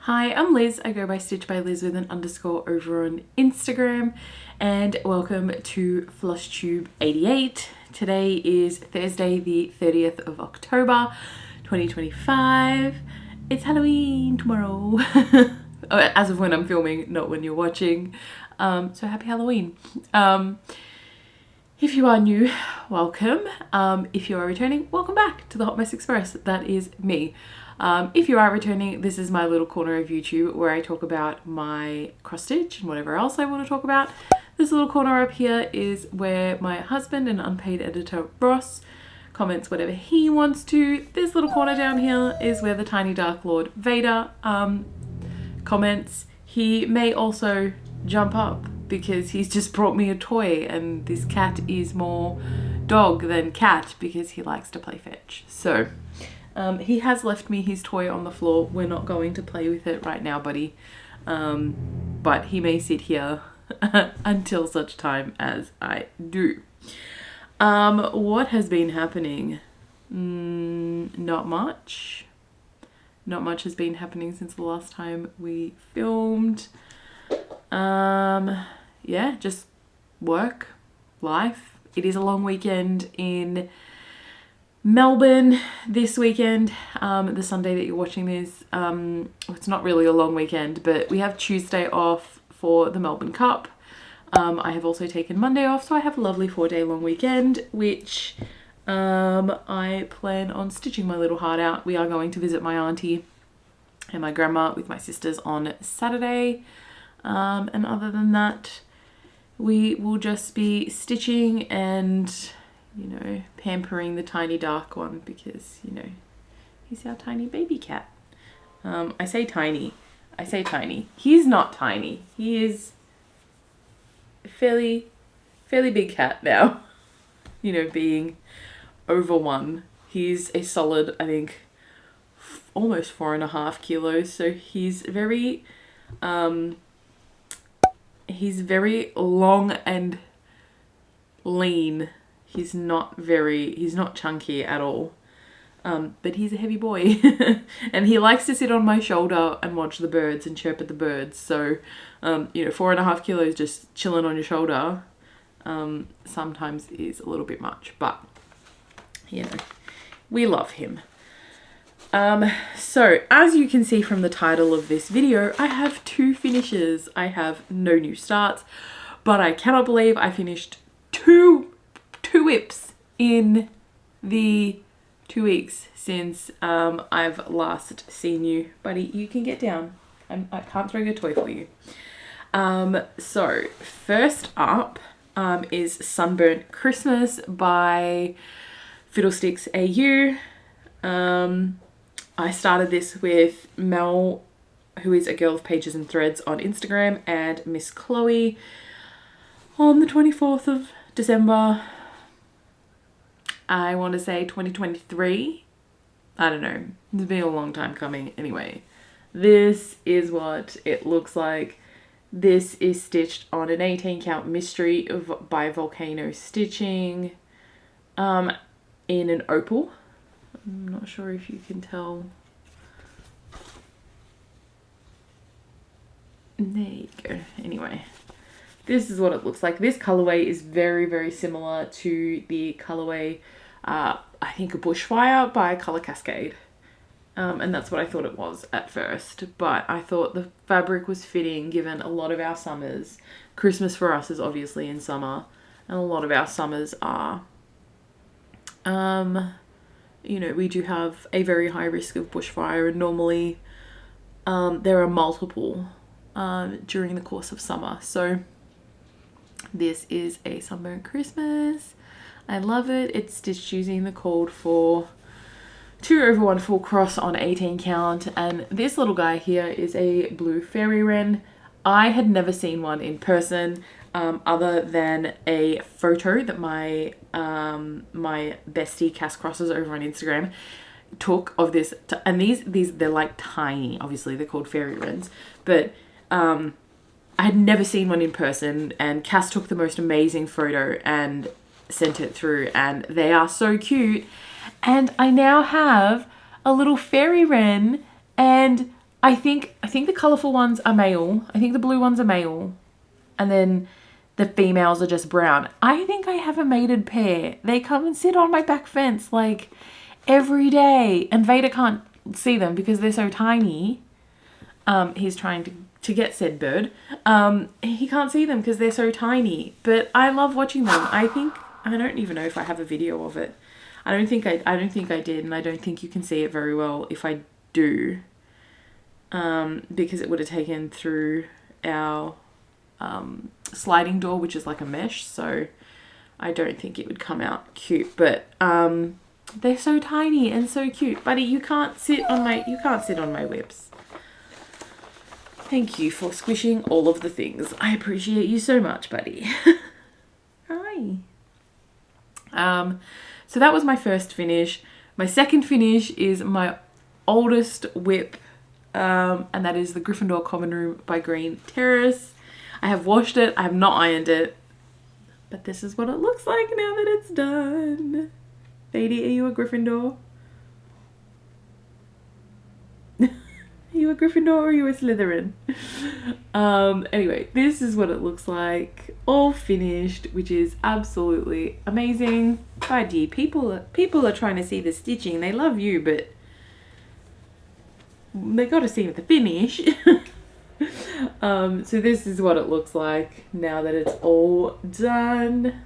Hi, I'm Liz. I go by Stitch by Liz with an underscore over on Instagram, and welcome to Flosstube 88. Today is Thursday, the 30th of October, 2025. It's Halloween tomorrow. As of when I'm filming, not when you're watching. So happy Halloween. If you are new, welcome. If you are returning, welcome back to the Hot Mess Express. That is me. If you are returning, this is my little corner of YouTube where I talk about my cross stitch and whatever else I want to talk about. This little corner up here is where my husband and unpaid editor Ross comments whatever he wants to. This little corner down here is where the tiny Dark Lord Vader comments. He may also jump up because he's just brought me a toy, and this cat is more dog than cat because he likes to play fetch. So he has left me his toy on the floor. We're not going to play with it right now, buddy. But he may sit here until such time as I do. What has been happening? Not much. Not much has been happening since the last time we filmed. Yeah, just work, life. It is a long weekend in Melbourne this weekend. The Sunday that you're watching this, it's not really a long weekend, but we have Tuesday off for the Melbourne Cup. I have also taken Monday off, so I have a lovely 4-day long weekend, which I plan on stitching my little heart out. We are going to visit my auntie and my grandma with my sisters on Saturday. And other than that, we will just be stitching and, you know, pampering the tiny dark one because, you know, he's our tiny baby cat. I say tiny. He's not tiny. He is a fairly big cat now. You know, being over 1. He's a solid, I think, almost 4.5 kilos. So he's very long and lean. He's not chunky at all. But he's a heavy boy. And he likes to sit on my shoulder and watch the birds and chirp at the birds. So, you know, 4.5 kilos just chilling on your shoulder sometimes is a little bit much. But, you know, we love him. So as you can see from the title of this video, I have 2 finishes. I have no new starts, but I cannot believe I finished two whips in the 2 weeks since I've last seen you. Buddy, you can get down. I can't throw your toy for you. So first up is Sunburnt Christmas by Fiddlesticks AU. I started this with Mel, who is a girl of pages and threads on Instagram, and Miss Chloe on the 24th of December. I want to say 2023. I don't know. It's been a long time coming. Anyway, this is what it looks like. This is stitched on an 18 count mystery by Volcano Stitching in an opal. I'm not sure if you can tell. There you go. Anyway, this is what it looks like. This colorway is very similar to the colorway, I think, a Bushfire by Color Cascade. And that's what I thought it was at first. But I thought the fabric was fitting given a lot of our summers. Christmas for us is obviously in summer. And a lot of our summers are... you know, we do have a very high risk of bushfire, and normally there are multiple during the course of summer. So this is a Sunburnt Christmas. I love it. It's stitched using the called for 2 over 1 full cross on 18 count, and this little guy here is a blue fairy wren. I had never seen one in person other than a photo that my my bestie Cass Crosses over on Instagram took of this, and these they're like tiny. Obviously they're called fairy wrens, but I had never seen one in person, and Cass took the most amazing photo and sent it through, and they are so cute. And I now have a little fairy wren, and I think the colourful ones are male. I think the blue ones are male. And then the females are just brown. I think I have a mated pair. They come and sit on my back fence like every day. And Vader can't see them because they're so tiny. He's trying to get said bird. He can't see them because they're so tiny. But I love watching them. I don't even know if I have a video of it. I don't think I did, and I don't think you can see it very well if I do. Because it would have taken through our sliding door, which is like a mesh, so I don't think it would come out cute. But they're so tiny and so cute. Buddy, you can't sit on my whips. Thank you for squishing all of the things. I appreciate you so much, buddy. Hi. So that was my first finish. My second finish is my oldest whip, and that is the Gryffindor Common Room by Green Terrace. I have washed it. I have not ironed it. But this is what it looks like now that it's done. Lady, are you a Gryffindor? Are you a Gryffindor or are you a Slytherin? Anyway, this is what it looks like, all finished, which is absolutely amazing. Buddy, people are trying to see the stitching. They love you, but they got to see the finish. So this is what it looks like now that it's all done.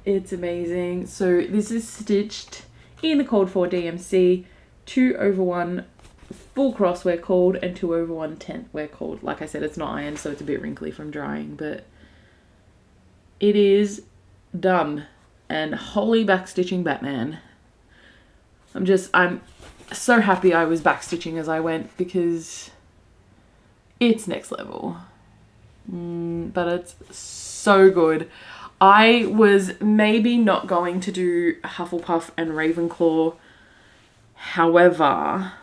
It's amazing. So this is stitched in the Cold 4 DMC, 2/1 full cross wear cord and 2/1 tent wear cord. Like I said, it's not ironed, so it's a bit wrinkly from drying, but it is done. And holy backstitching Batman. I'm so happy I was backstitching as I went because it's next level. But it's so good. I was maybe not going to do Hufflepuff and Ravenclaw. However,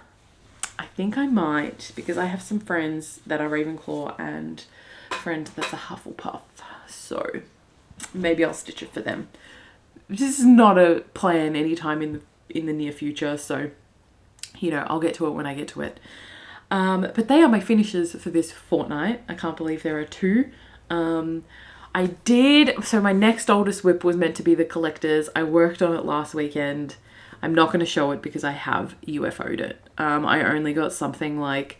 I think I might, because I have some friends that are Ravenclaw and a friend that's a Hufflepuff. So maybe I'll stitch it for them. This is not a plan anytime in the near future. So, you know, I'll get to it when I get to it. But they are my finishes for this fortnight. I can't believe there are 2. So my next oldest whip was meant to be the Collector's. I worked on it last weekend. I'm not going to show it because I have UFO'd it. I only got something like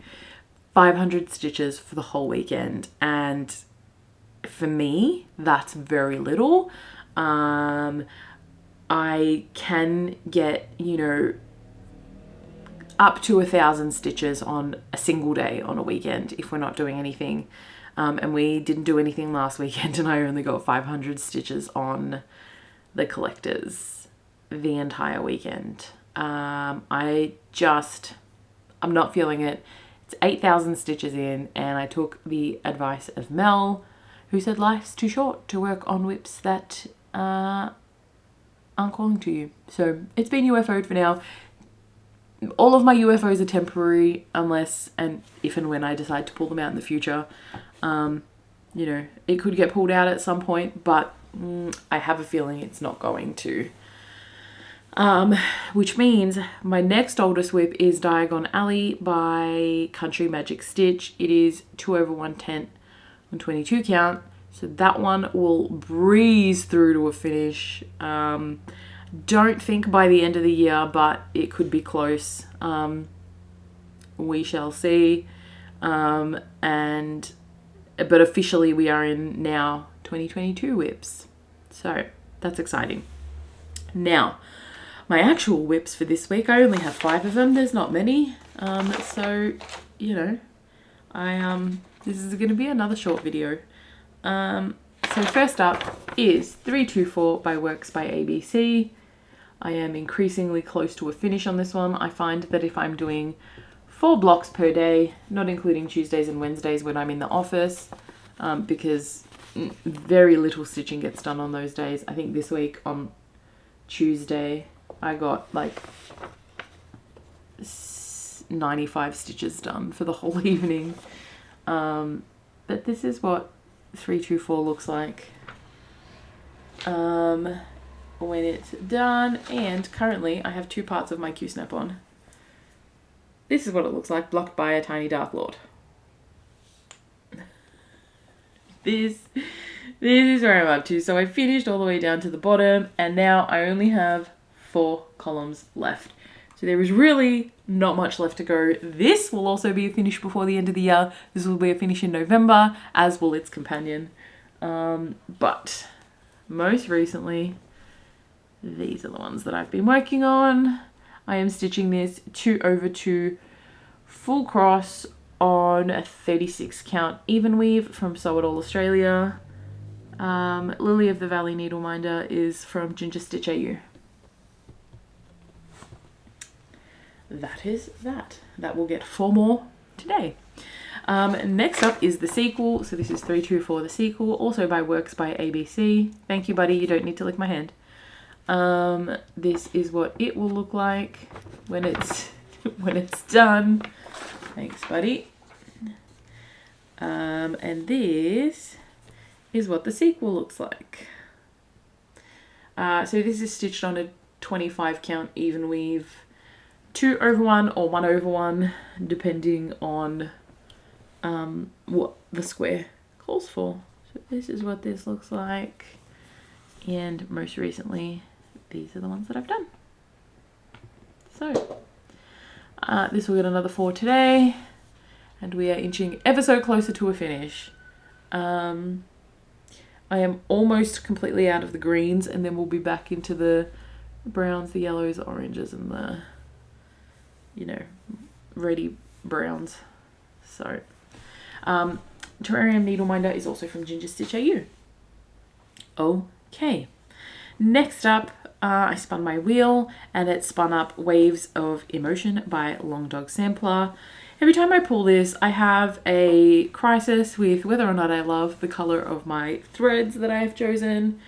500 stitches for the whole weekend. And for me, that's very little. I can get, you know, up to 1,000 stitches on a single day on a weekend if we're not doing anything. And we didn't do anything last weekend and I only got 500 stitches on the Collector's the entire weekend. I'm not feeling it. It's 8,000 stitches in, and I took the advice of Mel, who said life's too short to work on whips that aren't calling to you. So it's been UFO'd for now. All of my UFOs are temporary unless and if and when I decide to pull them out in the future. You know, it could get pulled out at some point, but I have a feeling it's not going to. Which means my next oldest whip is Diagon Alley by Country Magic Stitch. It is 2/1 tent on 22 count. So that one will breeze through to a finish. Don't think by the end of the year, but it could be close. We shall see. But officially we are in now 2022 whips. So that's exciting. Now, my actual whips for this week, I only have 5 of them. There's not many. So, you know, this is going to be another short video. So first up is 324 by Works by ABC. I am increasingly close to a finish on this one. I find that if I'm doing 4 blocks per day, not including Tuesdays and Wednesdays when I'm in the office, because very little stitching gets done on those days. I think this week on Tuesday, I got like 95 stitches done for the whole evening. But this is what 324 looks like when it's done. And currently I have 2 parts of my Q-snap on. this is what it looks like, blocked by a tiny Dark Lord. This is where I'm up to. So I finished all the way down to the bottom, and now I only have 4 columns left. So there is really not much left to go. This will also be a finish before the end of the year. This will be a finish in November, as will its companion. But most recently, these are the ones that I've been working on. I am stitching this 2/2 full cross on a 36 count even weave from Sew It All Australia. Lily of the Valley Needleminder is from Ginger Stitch AU. That is that. That will get 4 more today. Next up is the sequel. So this is 324, the sequel, also by Works by ABC. Thank you, buddy. You don't need to lick my hand. This is what it will look like when it's done. Thanks, buddy. And this is what the sequel looks like. So this is stitched on a 25 count even weave, 2/1 or 1/1, depending on what the square calls for. So this is what this looks like, and most recently these are the ones that I've done. So this will get another 4 today, and we are inching ever so closer to a finish. I am almost completely out of the greens, and then we'll be back into the browns, the yellows, the oranges, and the, you know, ready browns. So Terrarium Needleminder is also from Ginger Stitch AU. Okay, next up, I spun my wheel, and it spun up Waves of Emotion by Long Dog Sampler. Every time I pull this, I have a crisis with whether or not I love the color of my threads that I have chosen.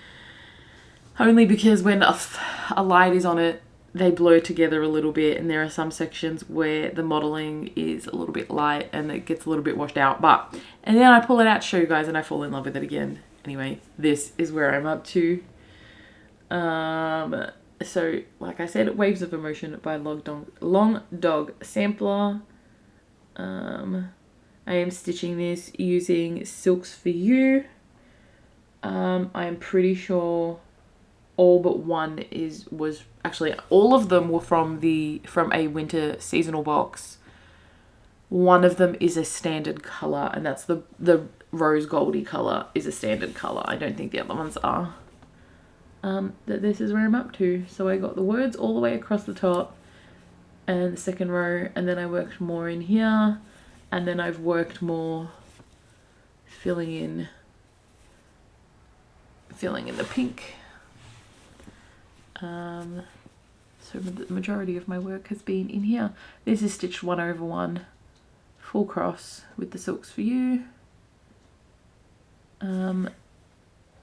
Only because when a light is on it, they blur together a little bit, and there are some sections where the modeling is a little bit light and it gets a little bit washed out. And then I pull it out to show you guys, and I fall in love with it again. Anyway, this is where I'm up to. So like I said, Waves of Emotion by Long Dog Sampler. I am stitching this using Silks for You. I am pretty sure all but one was actually, all of them were from a winter seasonal box. One of them is a standard color, and that's the rose goldy color is a standard color. I don't think the other ones are. That this is where I'm up to. So I got the words all the way across the top and the second row, and then I worked more in here, and then I've worked more filling in the pink. So the majority of my work has been in here. This is stitched 1/1 full cross with the Silks for You.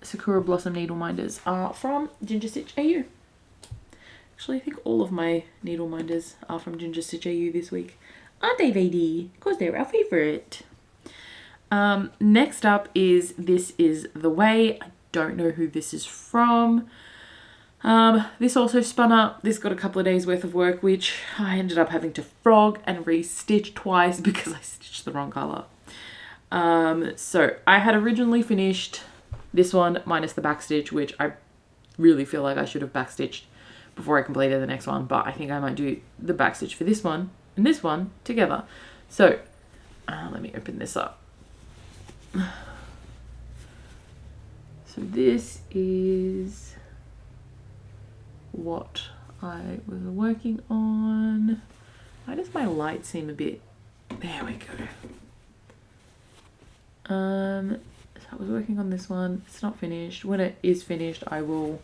Sakura Blossom Needleminders are from Ginger Stitch AU. Actually, I think all of my Needleminders are from Ginger Stitch AU this week. Aren't they, VD? Because they're our favourite. Next up is This Is The Way. I don't know who this is from. This also spun up. This got a couple of days worth of work, which I ended up having to frog and re-stitch twice because I stitched the wrong colour. So I had originally finished this one minus the backstitch, which I really feel like I should have backstitched before I completed the next one, but I think I might do the backstitch for this one and this one together. So let me open this up. So this is what I was working on. Why does my light seem a bit... There we go. So I was working on this one. It's not finished. When it is finished, I will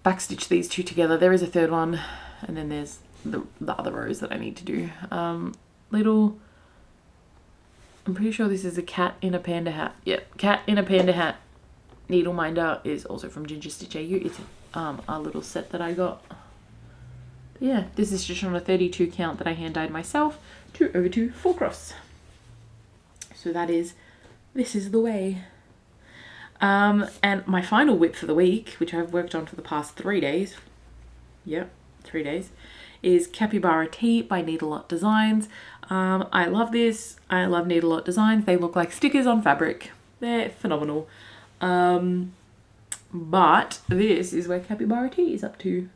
backstitch these two together. There is a third one, and then there's the other rows that I need to do. I'm pretty sure this is a cat in a panda hat. Yep, cat in a panda hat. Needleminder is also from Ginger Stitch AU. It's a little set that I got. Yeah, this is just on a 32 count that I hand dyed myself, 2/2 full cross. So that is This Is The Way. And my final whip for the week, which I've worked on for the past 3 days. Yep, 3 days. is Capybara Tea by Needlelot Designs. I love this. I love Needlelot Designs. They look like stickers on fabric. They're phenomenal. But this is where Capybara Tea is up to.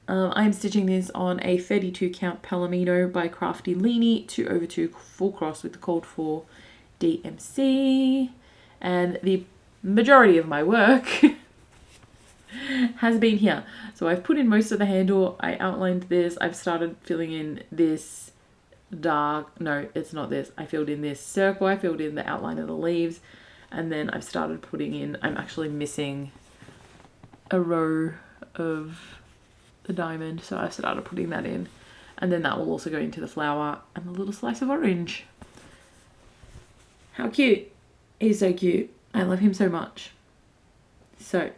I'm stitching this on a 32 count Palomino by Crafty Leanie 2/2 full cross with the called for DMC, and the majority of my work has been here. So I've put in most of the handle. I outlined this. I've started filling in this dark, no, it's not this. I filled in this circle. I filled in the outline of the leaves, and then I've started putting in, I'm actually missing a row of the diamond, so I've started putting that in, and then that will also go into the flower and a little slice of orange. How cute. He's so cute. I love him so much. So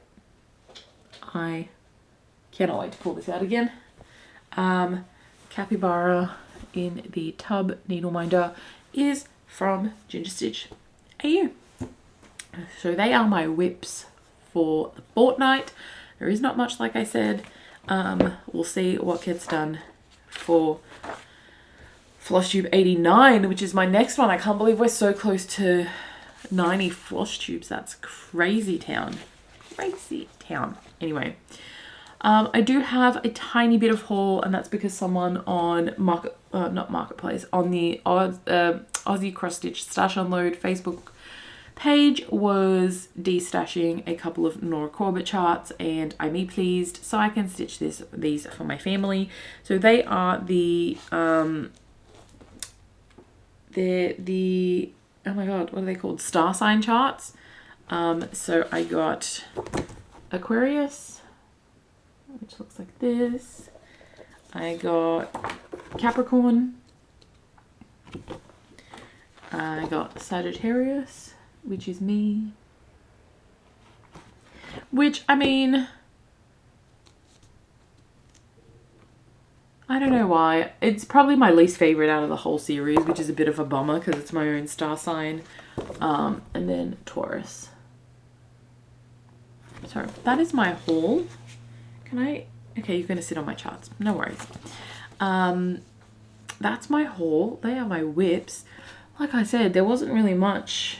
I cannot wait to pull this out again. Capybara in the tub needle minder is from Ginger Stitch AU. So they are my whips for the fortnight. There is not much, like I said. We'll see what gets done for Flosstube 89, which is my next one. I can't believe we're so close to 90 Flosstubes. That's crazy town. Crazy town. Anyway, I do have a tiny bit of haul, and that's because someone on not Marketplace, on the Aussie Cross Stitch Stash Unload Facebook page was de-stashing a couple of Nora Corbett charts, and I'm pleased, so I can stitch these for my family. So they are the oh my god, what are they called? Star sign charts. So I got Aquarius, which looks like this. I got Capricorn. I got Sagittarius, which is me. Which, I mean, I don't know why. It's probably my least favorite out of the whole series, which is a bit of a bummer because it's my own star sign. And then Taurus. So that is my haul. Can I? Okay, you're going to sit on my charts. No worries. That's my haul. They are my whips. Like I said, there wasn't really much.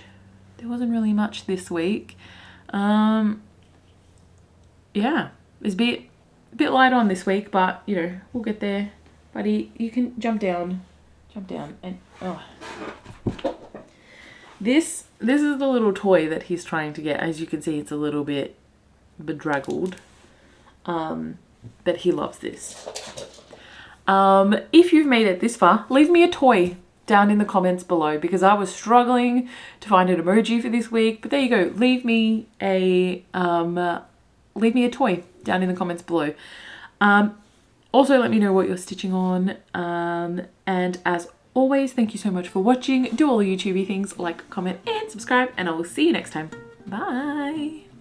There wasn't really much this week. Yeah, it's a bit light on this week, but you know, we'll get there. Buddy, you can jump down, and oh. This is the little toy that he's trying to get. As you can see, it's a little bit bedraggled, but he loves this. If you've made it this far, leave me a toy down in the comments below, because I was struggling to find an emoji for this week, but there you go. Leave me a toy down in the comments below. Also, let me know what you're stitching on, and as always, thank you so much for watching. Do all the YouTubey things, like, comment, and subscribe, and I will see you next time. Bye.